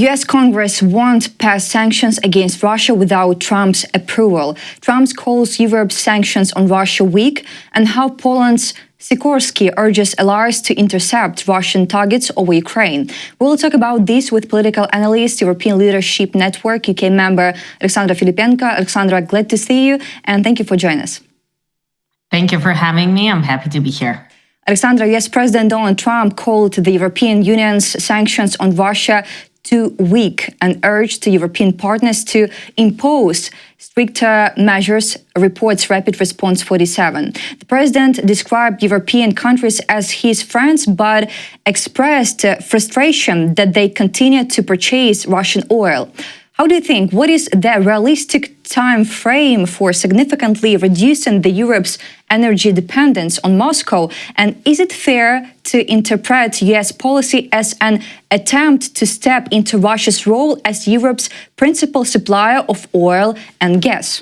US Congress won't pass sanctions against Russia without Trump's approval. Trump calls Europe's sanctions on Russia weak, and how Poland's Sikorski urges allies to intercept Russian targets over Ukraine. We'll talk about this with political analyst, European Leadership Network, UK member Alexandra Filippenko. Alexandra, glad to see you, and thank you for joining us. Thank you for having me. I'm happy to be here. Alexandra, yes, President Donald Trump called the European Union's sanctions on Russia too weak and urged European partners to impose stricter measures, reports Rapid Response 47. The president described European countries as his friends, but expressed frustration that they continue to purchase Russian oil. How do you think, what is the realistic time frame for significantly reducing Europe's energy dependence on Moscow? And is it fair to interpret US policy as an attempt to step into Russia's role as Europe's principal supplier of oil and gas?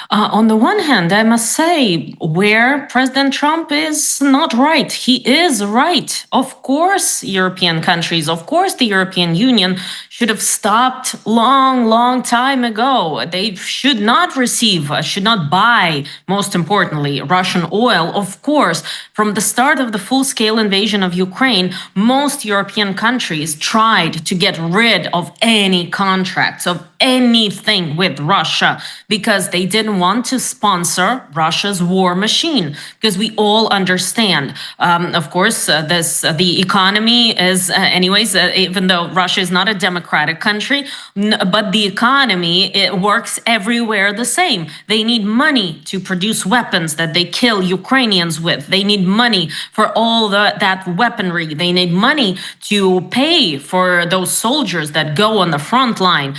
On the one hand, I must say where President Trump is not right. He is right. Of course, European countries, of course, the European Union should have stopped long time ago. They should not receive, should not buy, most importantly, Russian oil. Of course, from the start of the full-scale invasion of Ukraine, most European countries tried to get rid of any contracts, of anything with Russia, because they didn't want to sponsor Russia's war machine, because we all understand, of course, the economy is, even though Russia is not a democratic country, but the economy, it works everywhere the same. They need money to produce weapons that they kill Ukrainians with. They need money for all that weaponry. They need money to pay for those soldiers that go on the front line.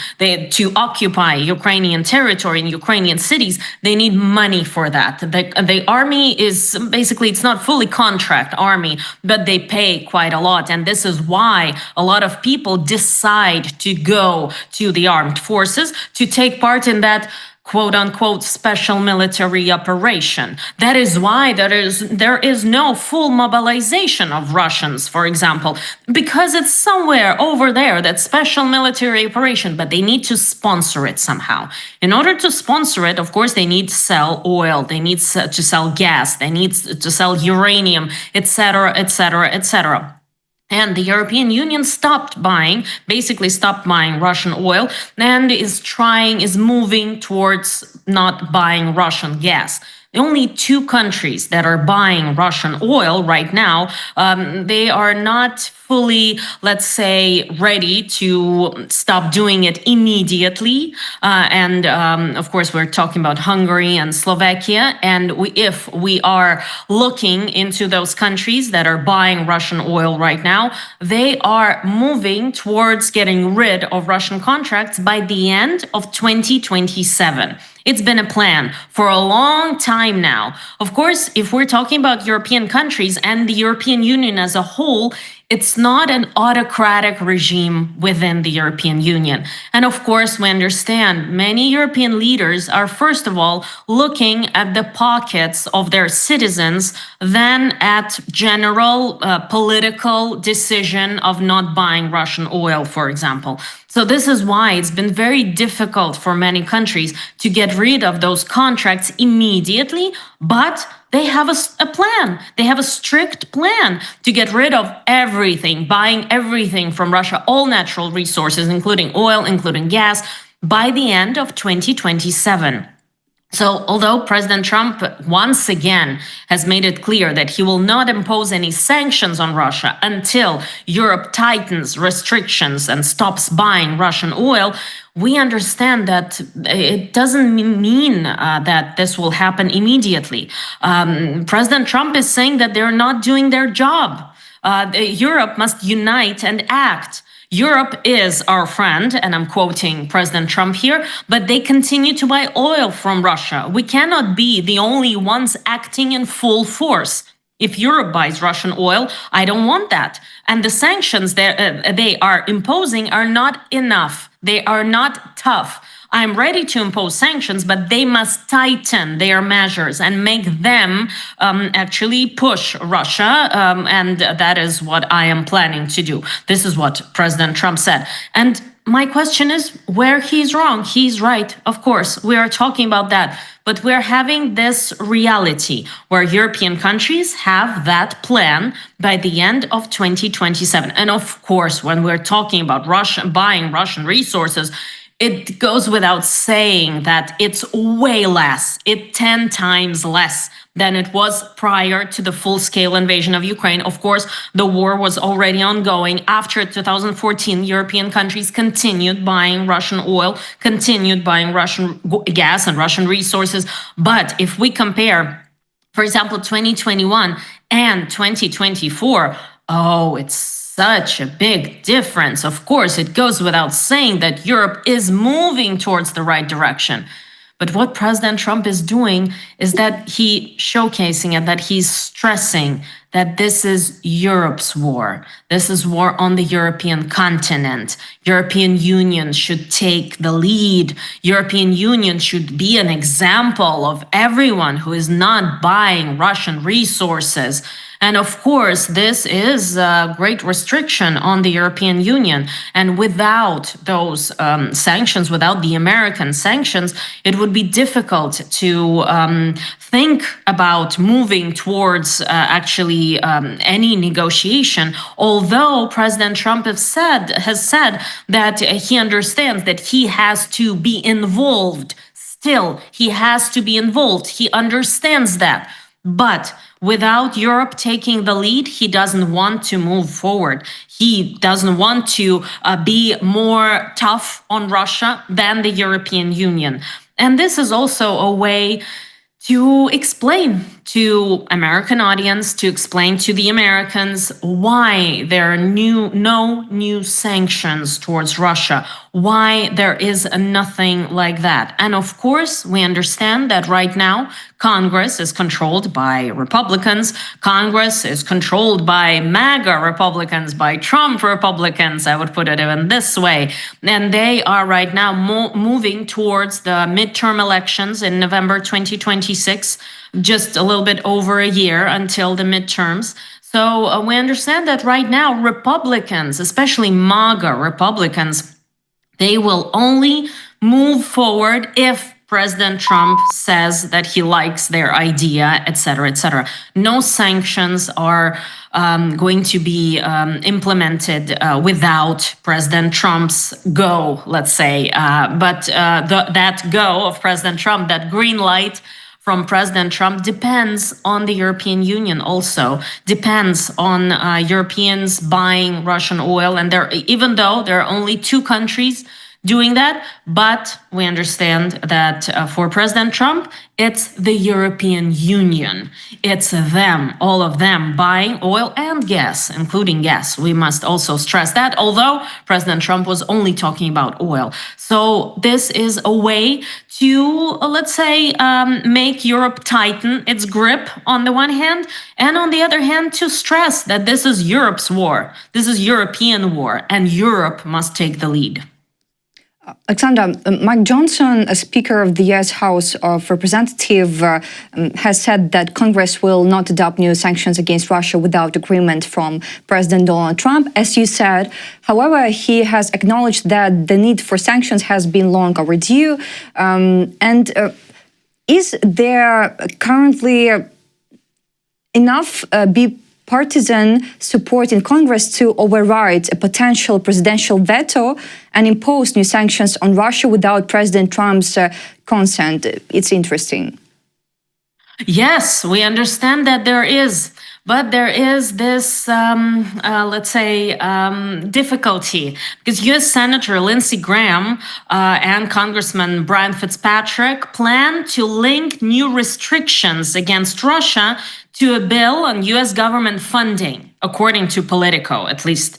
To occupy Ukrainian territory in Ukrainian cities, they need money for that. The army is basically, it's not fully contract army, but they pay quite a lot. And this is why a lot of people decide to go to the armed forces to take part in that quote-unquote special military operation. That is why there is no full mobilization of Russians, for example, because it's somewhere over there, that special military operation, but they need to sponsor it somehow. In order to sponsor it, of course, they need to sell oil, they need to sell gas, they need to sell uranium, etc., etc., etc. And the European Union basically stopped buying Russian oil, and is moving towards not buying Russian gas. The only two countries that are buying Russian oil right now, they are not fully, let's say, ready to stop doing it immediately. Of course, we're talking about Hungary and Slovakia. And if we are looking into those countries that are buying Russian oil right now, they are moving towards getting rid of Russian contracts by the end of 2027. It's been a plan for a long time now. Of course, if we're talking about European countries and the European Union as a whole, it's not an autocratic regime within the European Union. And of course, we understand many European leaders are, first of all, looking at the pockets of their citizens than at general political decision of not buying Russian oil, for example. So this is why it's been very difficult for many countries to get rid of those contracts immediately, but they have a plan. They have a strict plan to get rid of everything, buying everything from Russia, all natural resources, including oil, including gas, by the end of 2027. So although President Trump once again has made it clear that he will not impose any sanctions on Russia until Europe tightens restrictions and stops buying Russian oil, we understand that it doesn't mean that this will happen immediately. President Trump is saying that they're not doing their job. Europe must unite and act. Europe is our friend, and I'm quoting President Trump here, but they continue to buy oil from Russia. We cannot be the only ones acting in full force. If Europe buys Russian oil, I don't want that. And the sanctions they are imposing are not enough. They are not tough. I'm ready to impose sanctions, but they must tighten their measures and make them actually push Russia. And that is what I am planning to do. This is what President Trump said. And my question is where he's wrong. He's right, of course. We are talking about that. But we're having this reality where European countries have that plan by the end of 2027. And of course, when we're talking about Russia buying Russian resources, it goes without saying that it's way less, 10 times less than it was prior to the full-scale invasion of Ukraine. Of course, the war was already ongoing. After 2014, European countries continued buying Russian oil, continued buying Russian gas and Russian resources. But if we compare, for example, 2021 and 2024, oh, it's such a big difference. Of course, it goes without saying that Europe is moving towards the right direction. But what President Trump is doing is that he's showcasing and that he's stressing that this is Europe's war. This is war on the European continent. European Union should take the lead. European Union should be an example of everyone who is not buying Russian resources. And of course, this is a great restriction on the European Union. And without those sanctions, without the American sanctions, it would be difficult to think about moving towards actually any negotiation. Although President Trump has said that he understands that he has to be involved. Still, he has to be involved. He understands that. But without Europe taking the lead, he doesn't want to move forward. He doesn't want to be more tough on Russia than the European Union. And this is also a way to explain to American audience, to explain to the Americans why there are no new sanctions towards Russia, why there is nothing like that. And of course, we understand that right now, Congress is controlled by Republicans. Congress is controlled by MAGA Republicans, by Trump Republicans, I would put it even this way. And they are right now moving towards the midterm elections in November 2026, just a little bit over a year until the midterms. So we understand that right now, Republicans, especially MAGA Republicans, they will only move forward if President Trump says that he likes their idea, etc., etc. No sanctions are going to be implemented without President Trump's go, let's say. But that go of President Trump, that green light from President Trump, depends on the European Union also, depends on Europeans buying Russian oil. And even though there are only 2 countries doing that, but we understand that for President Trump, it's the European Union. It's them, all of them, buying oil and gas, including gas. We must also stress that, although President Trump was only talking about oil. So this is a way to, let's say, make Europe tighten its grip on the one hand, and on the other hand, to stress that this is Europe's war. This is European war, and Europe must take the lead. Alexandra, Mike Johnson, a Speaker of the U.S. House of Representatives, has said that Congress will not adopt new sanctions against Russia without agreement from President Donald Trump, as you said. However, he has acknowledged that the need for sanctions has been long overdue. Is there currently enough bipartisan support in Congress to override a potential presidential veto and impose new sanctions on Russia without President Trump's consent? It's interesting. Yes, we understand that there is. But there is this, let's say, difficulty, because U.S. Senator Lindsey Graham and Congressman Brian Fitzpatrick plan to link new restrictions against Russia to a bill on U.S. government funding, according to Politico, at least.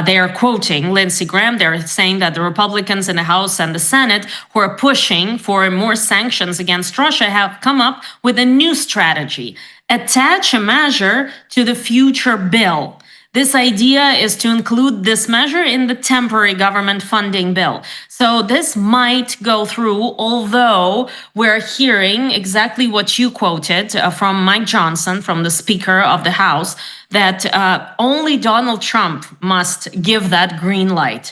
They are quoting Lindsey Graham. They're saying that the Republicans in the House and the Senate who are pushing for more sanctions against Russia have come up with a new strategy. Attach a measure to the future bill. This idea is to include this measure in the temporary government funding bill. So this might go through, although we're hearing exactly what you quoted from Mike Johnson, from the Speaker of the House, that only Donald Trump must give that green light.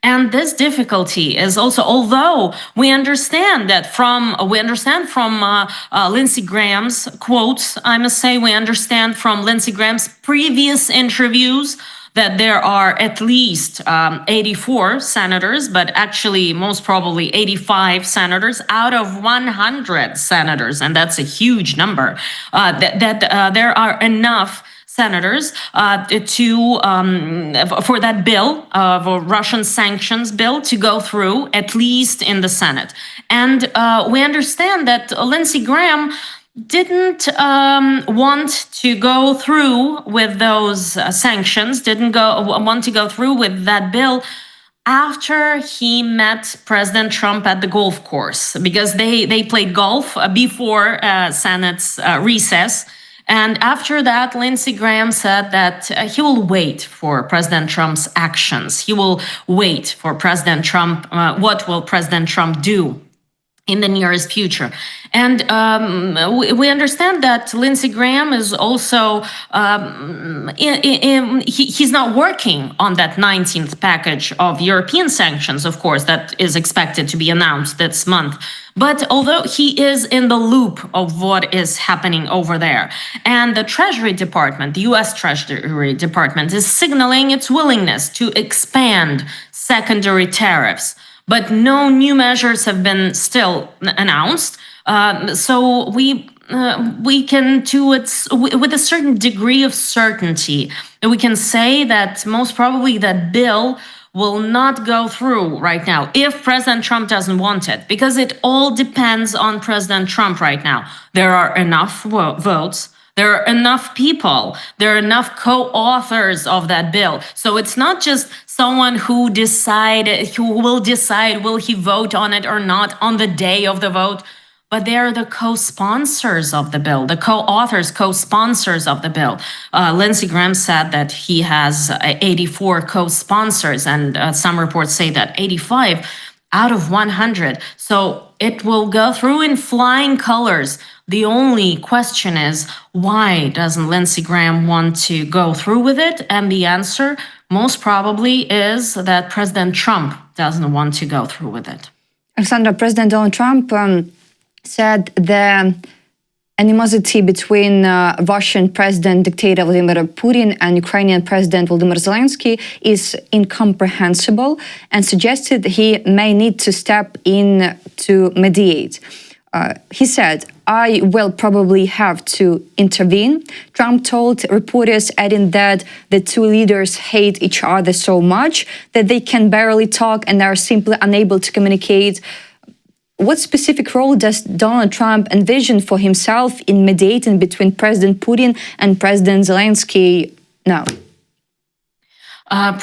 And this difficulty is also, although we understand from Lindsey Graham's quotes, I must say, we understand from Lindsey Graham's previous interviews that there are at least 84 senators, but actually most probably 85 senators out of 100 senators, and that's a huge number, that there are enough senators for that bill, for Russian sanctions bill, to go through, at least in the Senate. And we understand that Lindsey Graham didn't want to go through with those sanctions, didn't want to go through with that bill after he met President Trump at the golf course, because they played golf before Senate's recess. And after that, Lindsey Graham said that he will wait for President Trump's actions. He will wait for President Trump. What will President Trump do in the nearest future? And we understand that Lindsey Graham is also, he's not working on that 19th package of European sanctions, of course, that is expected to be announced this month. But although he is in the loop of what is happening over there, and the Treasury Department, the US Treasury Department, is signaling its willingness to expand secondary tariffs, but no new measures have been still announced. So we can, with a certain degree of certainty, we can say that most probably that bill will not go through right now if President Trump doesn't want it, because it all depends on President Trump right now. There are enough votes. There are enough people. There are enough co-authors of that bill. So it's not just someone who will decide will he vote on it or not on the day of the vote, but they are the co-sponsors of the bill, the co-authors, co-sponsors of the bill. Lindsey Graham said that he has 84 co-sponsors, and some reports say that 85 out of 100. So it will go through in flying colors. The only question is, why doesn't Lindsey Graham want to go through with it? And the answer most probably is that President Trump doesn't want to go through with it. Alexandra, President Donald Trump said the animosity between Russian President dictator Vladimir Putin and Ukrainian President Volodymyr Zelensky is incomprehensible, and suggested he may need to step in to mediate. He said, "I will probably have to intervene," Trump told reporters, adding that the two leaders hate each other so much that they can barely talk and are simply unable to communicate. What specific role does Donald Trump envision for himself in mediating between President Putin and President Zelensky now?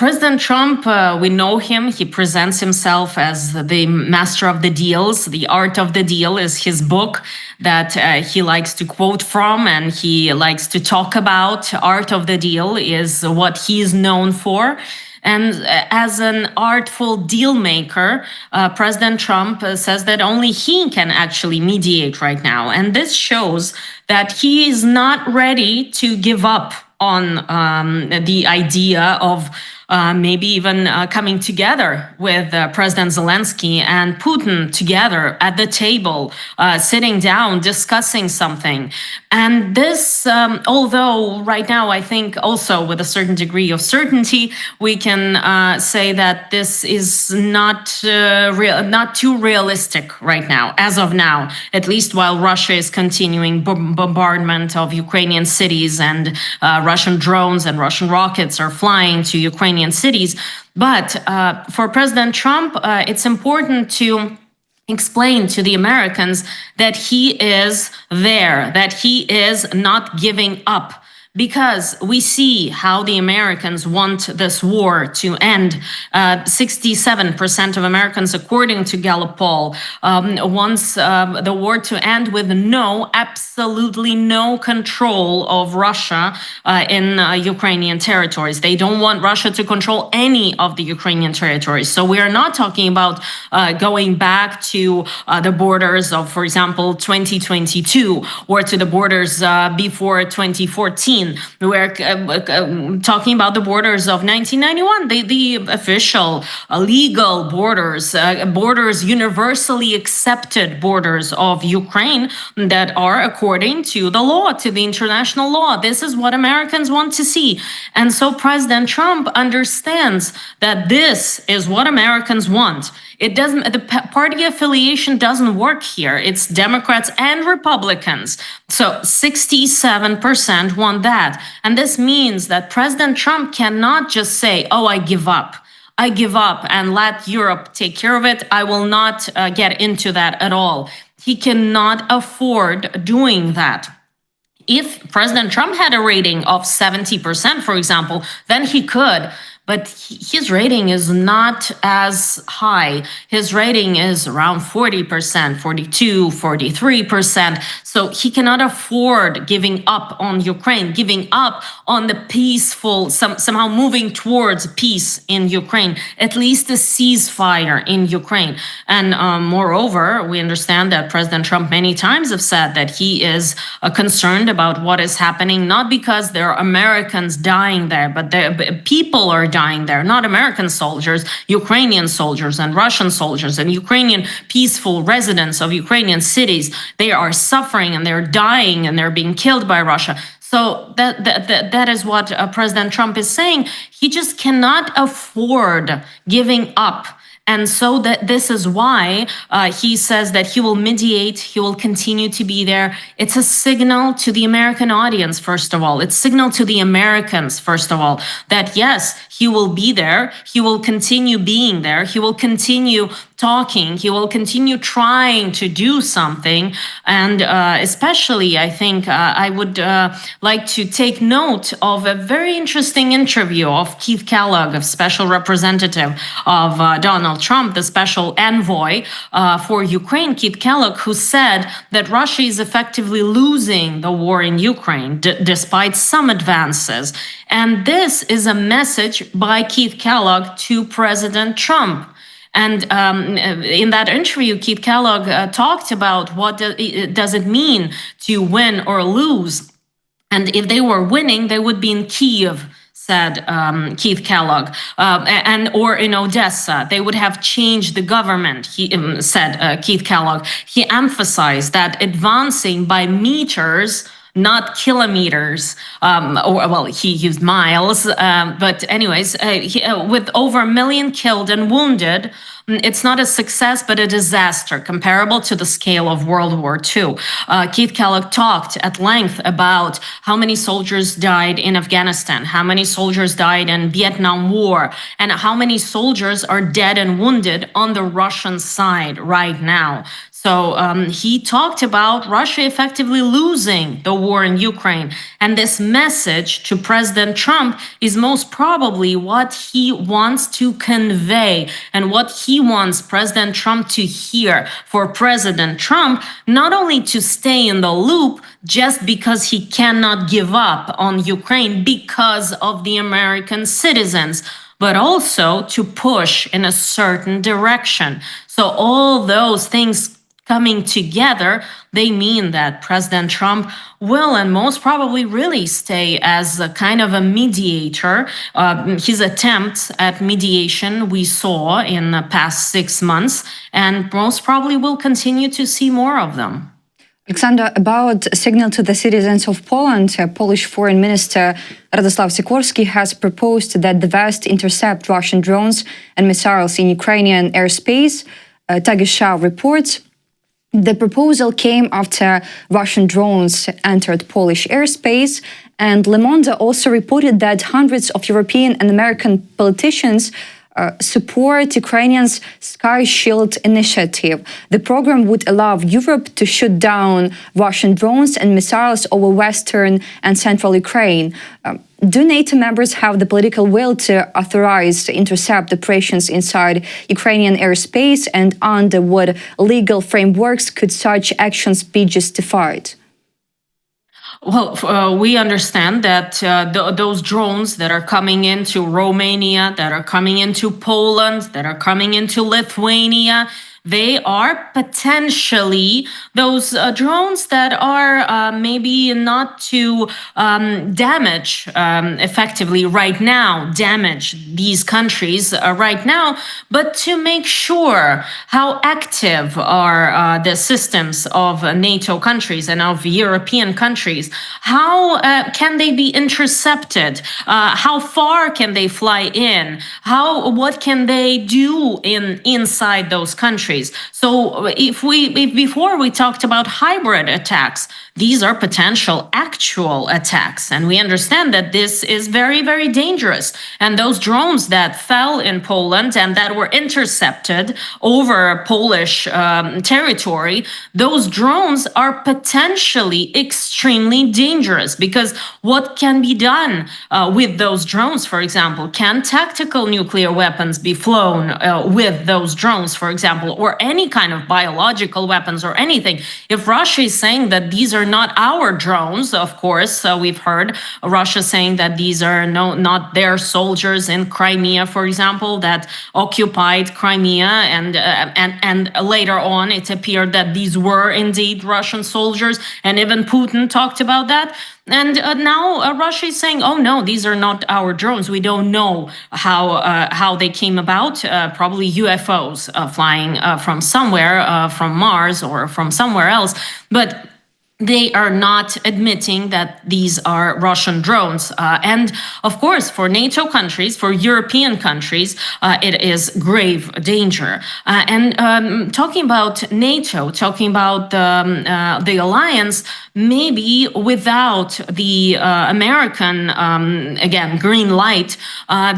President Trump, we know him. He presents himself as the master of the deals. The Art of the Deal is his book that he likes to quote from and he likes to talk about. Art of the Deal is what he is known for. And as an artful deal maker, President Trump says that only he can actually mediate right now. And this shows that he is not ready to give up on the idea of maybe even coming together with President Zelensky and Putin together at the table, sitting down, discussing something. And this, although right now I think also with a certain degree of certainty, we can say that this is not too realistic right now, as of now, at least while Russia is continuing bombardment of Ukrainian cities and Russian drones and Russian rockets are flying to Ukrainian cities. But for President Trump, it's important to explain to the Americans that he is there, that he is not giving up. because we see how the Americans want this war to end. 67% of Americans, according to Gallup poll, wants the war to end with absolutely no control of Russia in Ukrainian territories. They don't want Russia to control any of the Ukrainian territories. So we are not talking about going back to the borders of, for example, 2022 or to the borders before 2014. We're talking about the borders of 1991, the official legal borders, borders universally accepted borders of Ukraine that are according to the law, to the international law. This is what Americans want to see. And so President Trump understands that this is what Americans want. It doesn't, the party affiliation doesn't work here. It's Democrats and Republicans. So 67% want that. And this means that President Trump cannot just say, oh, I give up. I give up and let Europe take care of it. I will not get into that at all. He cannot afford doing that. If President Trump had a rating of 70%, for example, then he could. But his rating is not as high. His rating is around 40%, 42, 43%. So he cannot afford giving up on Ukraine, giving up on the peaceful, somehow moving towards peace in Ukraine, at least a ceasefire in Ukraine. And moreover, we understand that President Trump many times have said that he is concerned about what is happening, not because there are Americans dying there, but the people are dying there, not American soldiers, Ukrainian soldiers and Russian soldiers and Ukrainian peaceful residents of Ukrainian cities. They are suffering and they're dying and they're being killed by Russia. So that is what President Trump is saying. He just cannot afford giving up. And so that this is why he says that he will mediate, he will continue to be there. It's a signal to the American audience, first of all. It's a signal to the Americans, first of all, that yes, he will be there, he will continue being there, he will continue talking, he will continue trying to do something. And especially, I think I would like to take note of a very interesting interview of Keith Kellogg, a special representative of Donald Trump, the special envoy for Ukraine, Keith Kellogg, who said that Russia is effectively losing the war in Ukraine, despite some advances. And this is a message by Keith Kellogg to President Trump. And in that interview, Keith Kellogg talked about what does it mean to win or lose. And if they were winning, they would be in Kiev, said Keith Kellogg, or in Odessa. They would have changed the government, he said Keith Kellogg. He emphasized that advancing by meters, not kilometers, he used miles, but anyways, with over 1 million killed and wounded, it's not a success, but a disaster comparable to the scale of World War II. Keith Kellogg talked at length about how many soldiers died in Afghanistan, how many soldiers died in Vietnam War, and how many soldiers are dead and wounded on the Russian side right now. So he talked about Russia effectively losing the war in Ukraine. And this message to President Trump is most probably what he wants to convey and what he wants President Trump to hear. For President Trump, not only to stay in the loop just because he cannot give up on Ukraine because of the American citizens, but also to push in a certain direction. So all those things coming together, they mean that President Trump will and most probably really stay as a kind of a mediator. His attempts at mediation we saw in the past 6 months, and most probably will continue to see more of them. Alexandra, about a signal to the citizens of Poland, Polish Foreign Minister Radosław Sikorski has proposed that the West intercept Russian drones and missiles in Ukrainian airspace. Tagesschau reports. The proposal came after Russian drones entered Polish airspace, and Le Monde also reported that hundreds of European and American politicians support Ukraine's Sky Shield initiative. The program would allow Europe to shoot down Russian drones and missiles over western and central Ukraine. Do NATO members have the political will to authorize intercept operations inside Ukrainian airspace, and under what legal frameworks could such actions be justified? Well, we understand that those drones that are coming into Romania, that are coming into Poland, that are coming into Lithuania, they are potentially those drones that are maybe not to damage effectively right now, damage these countries right now, but to make sure how active are the systems of NATO countries and of European countries. How can they be intercepted? How far can they fly in? What can they do inside those countries? So if before we talked about hybrid attacks, these are potential actual attacks. And we understand that this is very, very dangerous. And those drones that fell in Poland and that were intercepted over Polish territory, those drones are potentially extremely dangerous, because what can be done with those drones, for example? Can tactical nuclear weapons be flown with those drones, for example, or any kind of biological weapons or anything? If Russia is saying that these are not our drones, of course, we've heard Russia saying that these are not their soldiers in Crimea, for example, that occupied Crimea, and later on it appeared that these were indeed Russian soldiers, and even Putin talked about that. And now Russia is saying, oh no, these are not our drones. We don't know how they came about. Probably UFOs flying from somewhere, from Mars or from somewhere else. But they are not admitting that these are Russian drones. And of course, for NATO countries, for European countries, it is grave danger. And talking about NATO, talking about the alliance, maybe without the American, again, green light,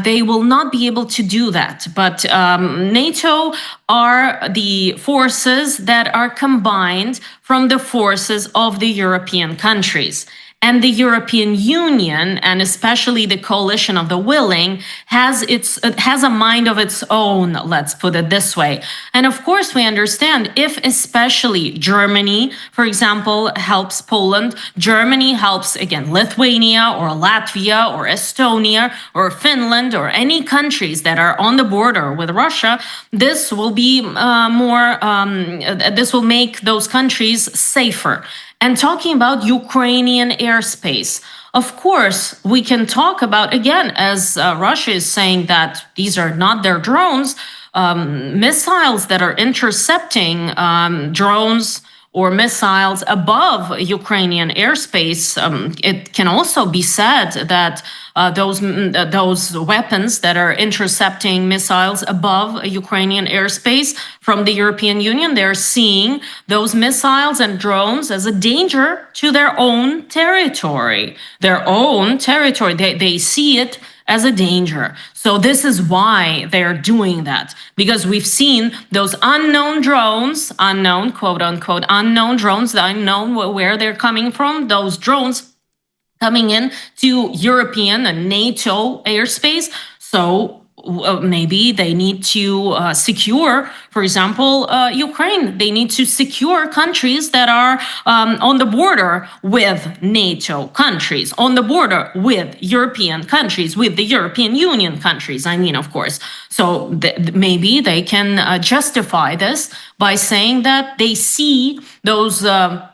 they will not be able to do that. But NATO are the forces that are combined from the forces of the European countries. And the European Union, and especially the coalition of the willing, has a mind of its own, let's put it this way. And of course, we understand if especially Germany, for example, helps Poland, Germany helps, again, Lithuania or Latvia or Estonia or Finland or any countries that are on the border with Russia, this will be this will make those countries safer. And talking about Ukrainian airspace, of course, we can talk about, again, as Russia is saying that these are not their drones, missiles that are intercepting drones or missiles above Ukrainian airspace. It can also be said that those weapons that are intercepting missiles above Ukrainian airspace from the European Union, they're seeing those missiles and drones as a danger to their own territory. They see it as a danger. So this is why they're doing that, because we've seen those unknown drones, unknown, quote unquote, unknown drones, the unknown where they're coming from, those drones coming in to European and NATO airspace. So maybe they need to secure, for example, Ukraine. They need to secure countries that are on the border with NATO countries, on the border with European countries, with the European Union countries, I mean, of course. So maybe they can justify this by saying that they see those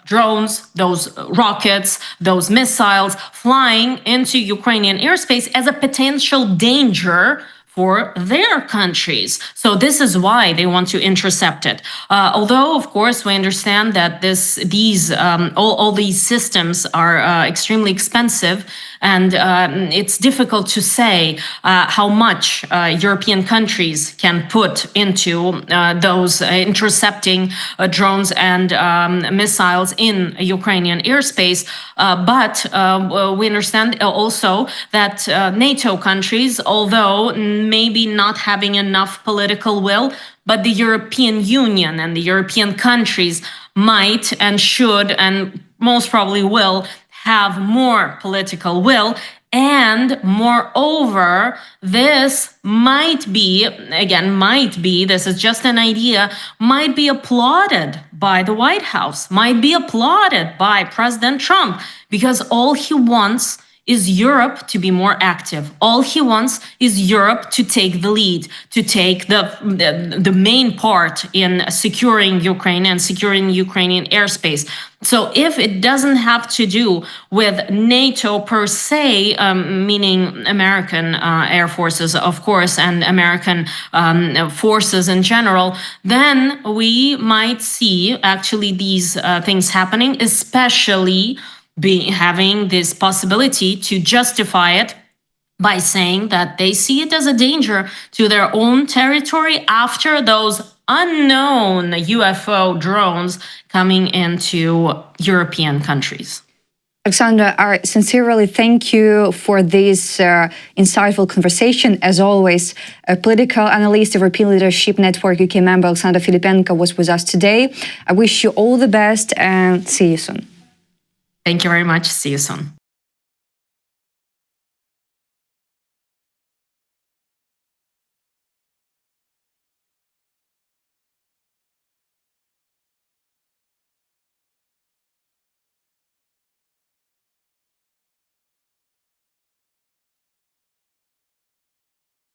drones, those rockets, those missiles flying into Ukrainian airspace as a potential danger for their countries. So this is why they want to intercept it. Although, of course, we understand that all these systems are extremely expensive, and it's difficult to say how much European countries can put into those intercepting drones and missiles in Ukrainian airspace. But we understand also that NATO countries, although maybe not having enough political will, but the European Union and the European countries might and should and most probably will have more political will. And moreover, this might be, this is just an idea, might be applauded by the White House, might be applauded by President Trump, because all he wants is Europe to be more active. All he wants is Europe to take the lead, to take the main part in securing Ukraine and securing Ukrainian airspace. So if it doesn't have to do with NATO per se, meaning American air forces, of course, and American forces in general, then we might see actually these things happening, especially having this possibility to justify it by saying that they see it as a danger to their own territory after those unknown UFO drones coming into European countries. Alexandra, I sincerely thank you for this insightful conversation. As always, a political analyst, European Leadership Network UK member Alexandra Filippenko was with us today. I wish you all the best and see you soon. Thank you very much. See you soon.